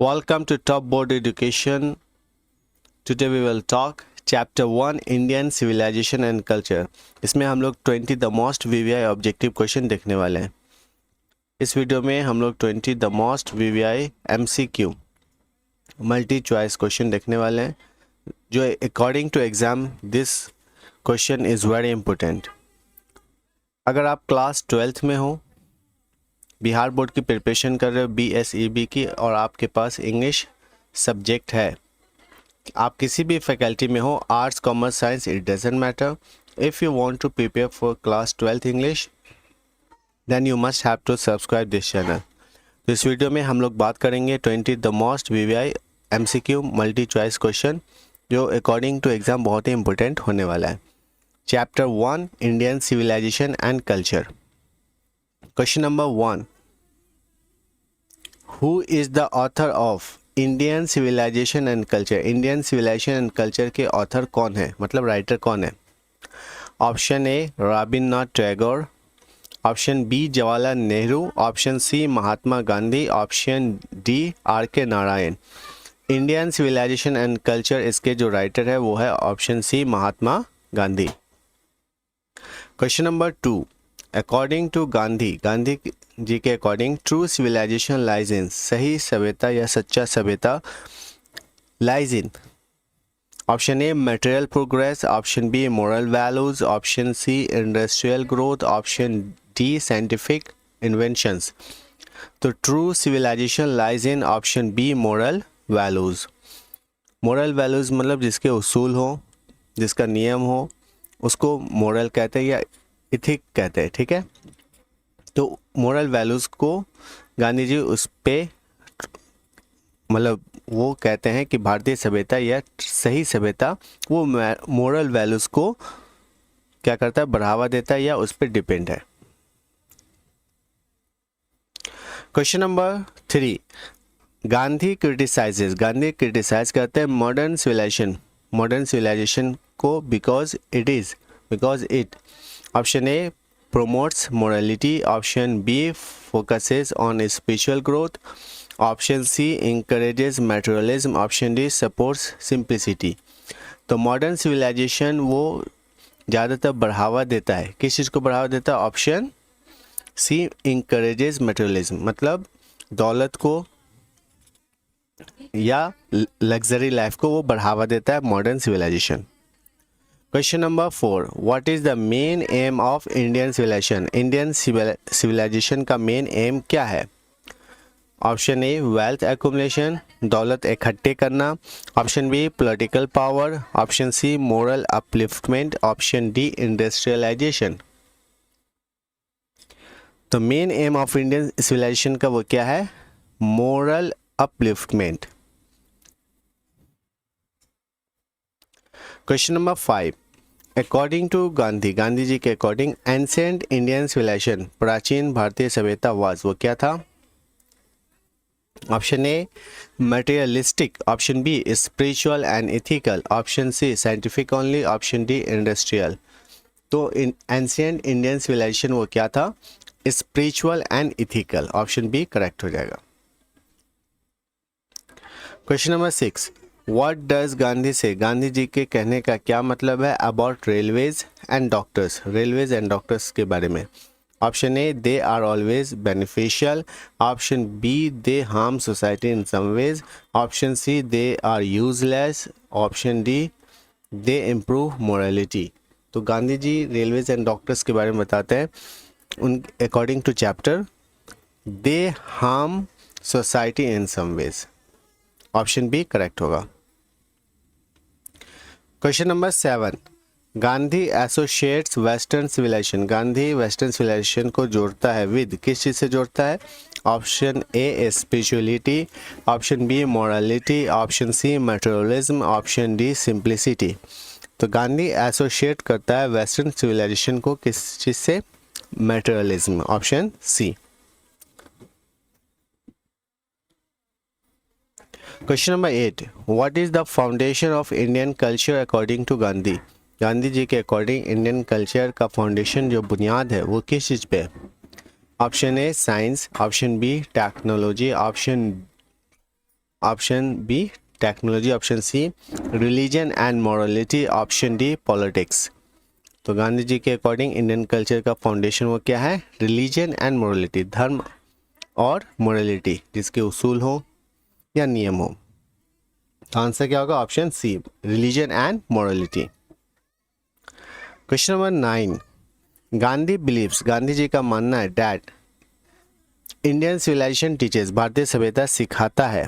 Welcome to Top Board Education. Today we will talk Chapter 1 Indian Civilization and Culture. इसमें हम लोग 20 the most VVI objective question देखने वाले हैं. इस वीडियो में हम लोग 20 the most VVI MCQ multi choice question देखने वाले हैं, जो according to exam this question is very important. अगर आप क्लास 12th में हो, बिहार बोर्ड की प्रिपरेशन कर रहे हो BSEB की, और आपके पास इंग्लिश सब्जेक्ट है, आप किसी भी फैकल्टी में हो, arts commerce science, it doesn't matter. If you want to prepare for class 12th English then you must have to subscribe this channel. तो इस वीडियो में हम लोग बात करेंगे 20 the most VVI MCQ multi choice question, जो according to exam बहुत ही इंपॉर्टेंट होने वाला है. Chapter 1 Indian civilization and culture. Question number 1. Who is the author of Indian civilization and culture? Indian civilization and culture के author कौन है, मतलब राइटर कौन है? Option A Rabindranath Tagore, option B Jawaharlal Nehru, option C Mahatma Gandhi, option D RK Narayan. Indian civilization and culture, इसके जो writer है वो है option C Mahatma Gandhi. Question number 2. According to Gandhi, Gandhi ji के according true civilization lies in, सही सभ्यता या सच्चा सभ्यता lies in. Option A material progress, option B moral values, option C industrial growth, option D scientific inventions. तो true civilization lies in option B moral values. Moral values मतलब जिसके उसूल हो, जिसका नियम हो, उसको मोरल कहते हैं या इथिक कहते हैं. ठीक है, तो मोरल वैल्यूज़ को गांधी जी उस पे मतलब वो कहते हैं कि भारतीय सभ्यता या सही सभ्यता वो मोरल वैल्यूज़ को क्या करता है, बढ़ावा देता है या उस पर डिपेंड है. Question number 3. गांधी क्रिटिसाइज करते हैं मॉडर्न सिविलाइजेशन को because it. Option A promotes morality, option B focuses on spiritual growth, option C encourages materialism, option D supports simplicity. तो मॉडर्न सिविलाइजेशन वो ज़्यादातर बढ़ावा देता है, किस चीज़ को बढ़ावा देता है? ऑप्शन सी encourages materialism, मतलब दौलत को या लग्जरी लाइफ को वो बढ़ावा देता है modern civilization. Question number 4. What is the main aim of Indian civilization? Indian civilization का मेन एम क्या है? ऑप्शन ए वेल्थ एक्युमुलेशन, दौलत इकट्ठे करना, option B political power, option C moral upliftment, option D industrialization. तो main aim of Indian civilization का वो क्या है? Moral upliftment. Question number 5. According to Gandhi ji के अकॉर्डिंग एंशिएंट इंडियन सिविलाइजेशन, प्राचीन भारतीय सभ्यता वाज, वो क्या था? Option A materialistic, option B spiritual and ethical, option C scientific only, option D industrial. तो एंशिएंट इंडियन सिविलाइजेशन वो क्या था? Spiritual and ethical. Option B correct हो जाएगा. Question number 6. What does Gandhi say, Gandhi ji के कहने का क्या मतलब है अबाउट रेलवेज एंड डॉक्टर्स के बारे में? Option A they are always beneficial, option B they harm society in some ways, option C they are useless, option D they improve morality. तो Gandhi ji railways and doctors के बारे में बताते हैं, उन according to chapter they harm society in some ways. Option B correct होगा. Question number 7. Gandhi associates western civilization, Gandhi western civilization को जोड़ता है विद, किस चीज़ से जोड़ता है? Option A spirituality, option B morality, option C materialism, option D simplicity. तो गांधी एसोसिएट करता है वेस्टर्न सिविलाइजेशन को किस चीज़ से? Materialism. Option C. Question number 8. What is the foundation of Indian culture according to Gandhi? Gandhi ji के अकॉर्डिंग इंडियन कल्चर का foundation जो बुनियाद है वो किस चीज़ पे है? Option A science, option B technology, option option B technology, option C religion and morality, option D politics. तो गांधी जी के अकॉर्डिंग इंडियन कल्चर का फाउंडेशन वो क्या है? रिलीजन एंड मॉरलिटी, धर्म और मॉरलिटी, जिसके उसूल हो या नियम हो। तो आंसर क्या होगा? Option C religion and morality. Question number 9, Gandhi believes, Gandhi ji का मानना है डैट इंडियन सिविलाइजेशन टीचर्स, भारतीय सभ्यता सिखाता है।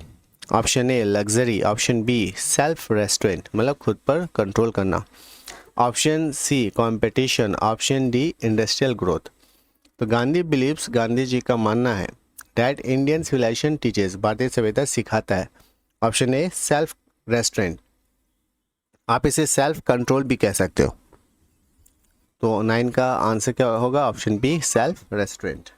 Option A luxury, option B self restraint, मतलब खुद पर कंट्रोल करना, option C competition, option D industrial growth. तो गांधी बिलीव्स, गांधी जी का मानना है डैट इंडियन सिविलाइजेशन टीचर्स, भारतीय सभ्यता सिखाता है। ऑप्शन ए सेल्फ रेस्ट्रेंट, आप इसे सेल्फ कंट्रोल भी कह सकते हो। तो 9 का आंसर क्या होगा? Option B self restraint.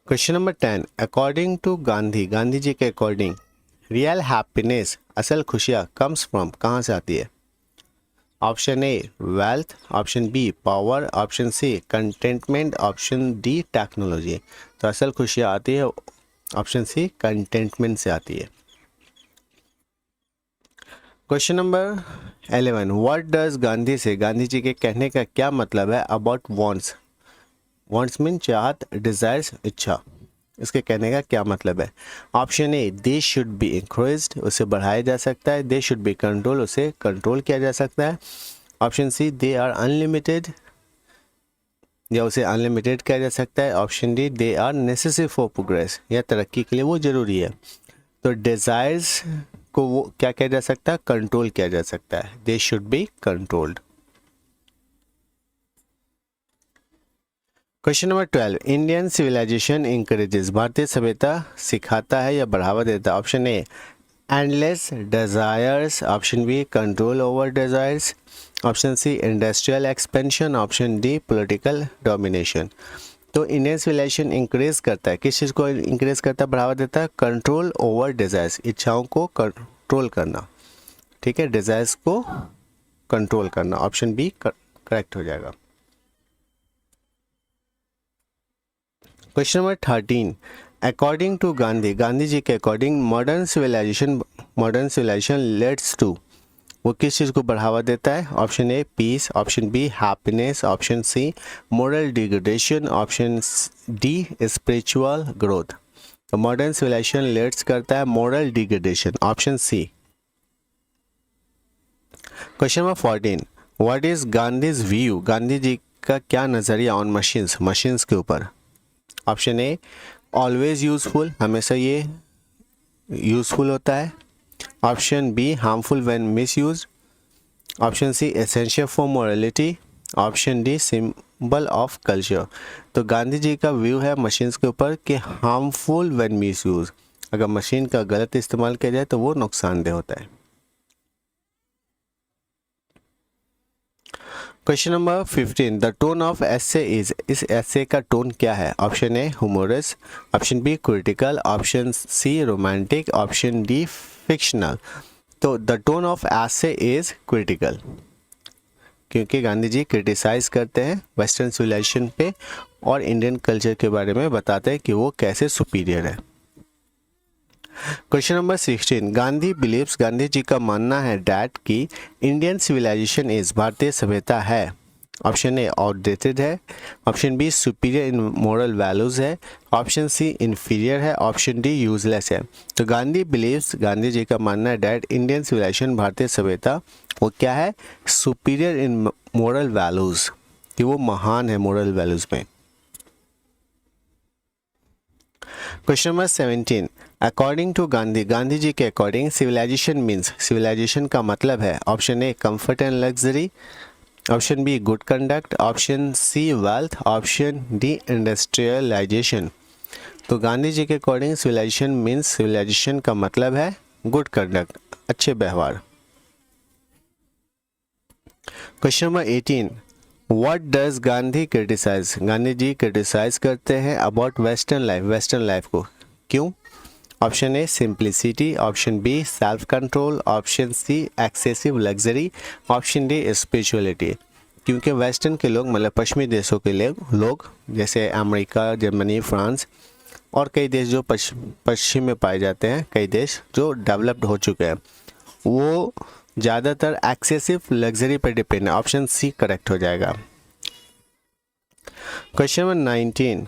Question number 10, according to Gandhi, Gandhi ji के अकॉर्डिंग रियल हैप्पीनेस, असल खुशियाँ कम्स फ्रॉम, कहाँ से आती है? Option A wealth, option B power, option C contentment, option D technology. तो असल खुशियाँ आती है ऑप्शन सी कंटेंटमेंट से आती है। Question number 11, what does Gandhi say, Gandhi ji के कहने का क्या मतलब है अबाउट वांट्स? वांट्स मीन चाहत, डिजायर्स इच्छा, इसके कहने का क्या मतलब है? Option A they should be increased, उसे बढ़ाया जा सकता है। दे शुड बी कंट्रोल, उसे कंट्रोल किया जा सकता है। Option C they are unlimited, या उसे अनलिमिटेड किया जा सकता है। Option D they are necessary for progress, या तरक्की के लिए वो जरूरी है। तो डिजायर्स को वो क्या किया जा सकता है? कंट्रोल किया जा सकता है। They should be controlled. Question number 12, Indian civilization encourages, भारतीय सभ्यता सिखाता है या बढ़ावा देता है। Option A endless desires, option B control over desires, option C industrial expansion, option D political domination. तो इंडियन सिविलाइजेशन इंक्रीज करता है, किस चीज़ को इंक्रीज करता है, बढ़ावा देता है? कंट्रोल ओवर डिजायर्स, इच्छाओं को कंट्रोल करना। ठीक है, डिजायर्स को कंट्रोल करना। ऑप्शन बी करेक्ट हो जाएगा। Question number 13, according to Gandhi, Gandhi ji के according modern civilization leads to, वो किस चीज़ को बढ़ावा देता है? Option A peace, option B happiness, option C moral degradation, option D spiritual growth. तो मॉडर्न सिविलाइजेशन लेट्स करता है moral degradation, option C. Question number 14, what is Gandhi's view, Gandhi ji का क्या नज़रिया ऑन मशीन्स के ऊपर? ऑप्शन ए ऑलवेज यूजफुल, हमेशा ये यूजफुल होता है। Option B harmful when misused, option C essential for morality, option D symbol of culture. तो गांधी जी का व्यू है मशीन्स के ऊपर कि हार्मफुल व्हेन मिसयूज, अगर मशीन का गलत इस्तेमाल किया जाए तो वो नुकसानदेह होता है। Question number 15, the tone of essay is, इस एसे का टोन क्या है? Option A humorous, option B critical, option C romantic, option D fictional. तो the tone of essay is critical, क्योंकि गांधी जी क्रिटिसाइज करते हैं वेस्टर्न सिविलाइजेशन पे और इंडियन कल्चर के बारे में बताते हैं कि वो कैसे सुपीरियर है। Question number 16, Gandhi believes, Gandhi ji का मानना है डैट कि इंडियन सिविलाइजेशन इज, भारतीय सभ्यता है। ऑप्शन ए आउटडेटेड है, ऑप्शन बी सुपीरियर इन मोरल वैल्यूज है, ऑप्शन सी इन्फीरियर है, ऑप्शन डी यूजलेस है। तो गांधी बिलीव्स, गांधी जी का मानना है डैट इंडियन सिविलाइजेशन, भारतीय सभ्यता वो क्या है? सुपीरियर इन मोरल वैल्यूज, कि वो महान है मोरल वैल्यूज में। Question number 17, according to Gandhi, Gandhi ji के अकॉर्डिंग सिविलाइजेशन मीन्स, सिविलाइजेशन का मतलब है। Option A comfort and luxury, option B good conduct, option C wealth, option D industrialization. तो गांधी जी के अकॉर्डिंग सिविलाइजेशन मीन्स, सिविलाइजेशन का मतलब है गुड कंडक्ट, अच्छे व्यवहार। Question number 18, what does Gandhi criticize, Gandhi ji criticize करते हैं about western life, western life को क्यों? Option A simplicity, option B self control, option C excessive luxury, option D spirituality. क्योंकि वेस्टर्न के लोग, मतलब पश्चिमी देशों के लोग जैसे अमेरिका, जर्मनी, फ्रांस, और कई देश जो पश्चिम में पाए जाते हैं, कई देश जो डेवलप्ड हो चुके हैं, वो ज़्यादातर एक्सेसिव लग्जरी पर डिपेंड है। ऑप्शन सी करेक्ट हो जाएगा। Question number 19,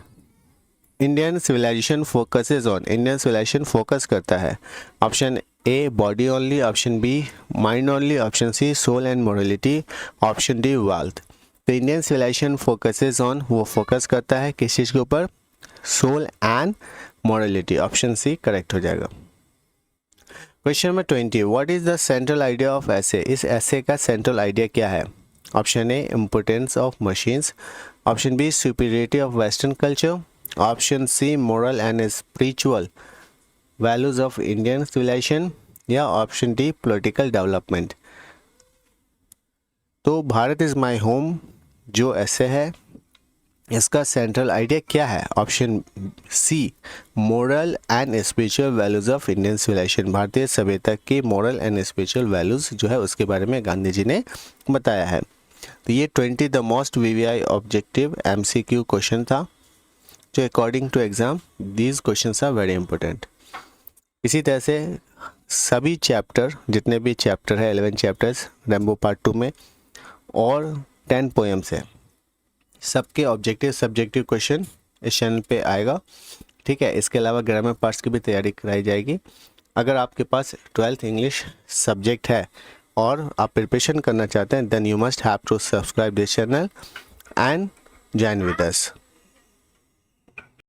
Indian civilization focuses on, Indian civilization focus करता है। Option A body only, option B mind only, option C soul and morality, option D wealth. तो Indian civilization focuses on, वो focus करता है किस चीज़ के ऊपर? Soul and morality. Option C correct हो जाएगा। Question number 20, what is the central idea of essay, इस ऐसे का सेंट्रल आइडिया क्या है? Option A importance of machines, option B superiority of western culture, option C moral and spiritual values of Indian civilization, या option D political development. तो Bharat is my home जो ऐसे है, इसका सेंट्रल आइडिया क्या है? Option C moral and spiritual values of Indian civilization, भारतीय सभ्यता की मोरल एंड स्पिरिचुअल वैल्यूज़ जो है उसके बारे में गांधी जी ने बताया है। तो ये 20 the most VVI objective MCQ question था, जो according to exam these questions are very important. इसी तरह से सभी चैप्टर, जितने भी चैप्टर है 11 चैप्टर्स रेम्बो पार्ट 2 में और 10 पोएम्स है, सबके ऑब्जेक्टिव सब्जेक्टिव क्वेश्चन इस चैनल पे आएगा। ठीक है, इसके अलावा ग्रामर पार्ट्स की भी तैयारी कराई जाएगी। अगर आपके पास 12th इंग्लिश सब्जेक्ट है और आप प्रिपरेशन करना चाहते हैं, then you must have to subscribe this channel and join with us.